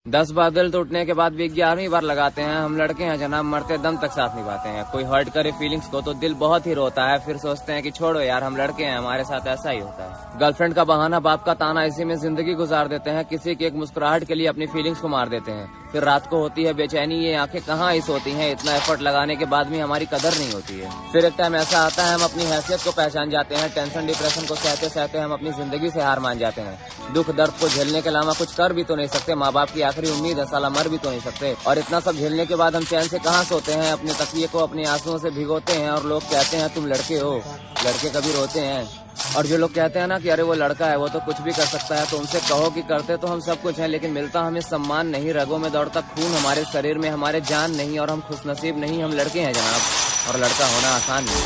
10 बार दिल टूटने के बाद भी 11वीं बार लगाते हैं। हम लड़के हैं जनाब, मरते दम तक साथ निभाते हैं। कोई हर्ट करे फीलिंग्स को तो दिल बहुत ही रोता है, फिर सोचते हैं कि छोड़ो यार, हम लड़के हैं, हमारे साथ ऐसा ही होता है। गर्लफ्रेंड का बहाना, बाप का ताना, इसी में जिंदगी गुजार देते हैं। किसी की एक मुस्कुराहट के लिए अपनी फीलिंग्स को मार देते हैं। फिर रात को होती है बेचैनी, ये आंखें कहाँ ही सोती हैं। इतना एफर्ट लगाने के बाद भी हमारी कदर नहीं होती है। फिर एक टाइम ऐसा आता है, हम अपनी हैसियत को पहचान जाते हैं। टेंशन डिप्रेशन को सहते सहते हम अपनी जिंदगी से हार मान जाते हैं। दुख दर्द को झेलने के अलावा कुछ कर भी तो नहीं सकते। माँ बाप की आखिरी उम्मीद है, साला मर भी तो नहीं सकते। और इतना सब झेलने के बाद हम चैन से कहाँ सोते हैं। अपने तकिए को अपने आंसुओं से भिगोते हैं और लोग कहते हैं तुम लड़के हो। लड़के कभी रोते हैं? और जो लोग कहते हैं ना कि अरे वो लड़का है, वो तो कुछ भी कर सकता है, तो उनसे कहो कि करते तो हम सब कुछ हैं, लेकिन मिलता हमें सम्मान नहीं। रगों में दौड़ता खून हमारे शरीर में, हमारे जान नहीं, और हम खुशनसीब नहीं। हम लड़के हैं जनाब, और लड़का होना आसान नहीं।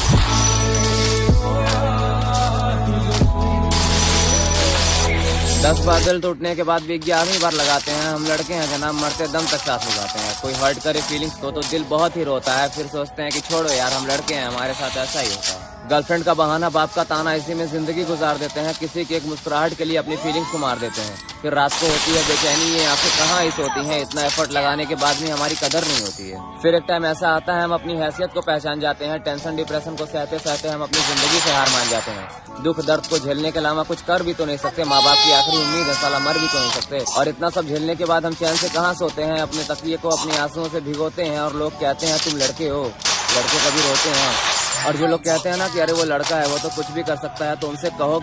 10 बार दिल टूटने के बाद भी 11वीं बार लगाते हैं। हम लड़के हैं जनाब, मरते दम तक साथ निभाते हैं। कोई हर्ट करे फीलिंग्स को तो दिल बहुत ही रोता है, फिर सोचते हैं कि छोड़ो यार, हम लड़के हैं, हमारे साथ ऐसा ही होता है। गर्लफ्रेंड का बहाना, बाप का ताना, इसी में जिंदगी गुजार देते हैं। किसी की एक मुस्कुराहट के लिए अपनी फीलिंग्स को मार देते हैं। फिर रात को होती है बेचैनी, ये आंखें कहाँ ही सोती हैं। इतना एफर्ट लगाने के बाद भी हमारी कदर नहीं होती है। फिर एक टाइम ऐसा आता है, हम अपनी हैसियत को पहचान जाते हैं। टेंशन डिप्रेशन को सहते सहते हम अपनी जिंदगी से हार मान जाते हैं। दुख दर्द को झेलने के अलावा कुछ कर भी तो नहीं सकते। माँ बाप की आखिरी उम्मीद है, साला मर भी तो नहीं सकते। और इतना सब झेलने के बाद हम चैन से कहाँ सोते हैं। अपने तकिए को अपने आंसुओं से भिगोते हैं और लोग कहते हैं तुम लड़के हो। लड़के कभी रोते हैं? और जो लोग कहते हैं ना कि अरे वो लड़का है, वो तो कुछ भी कर सकता है, तो उनसे कहो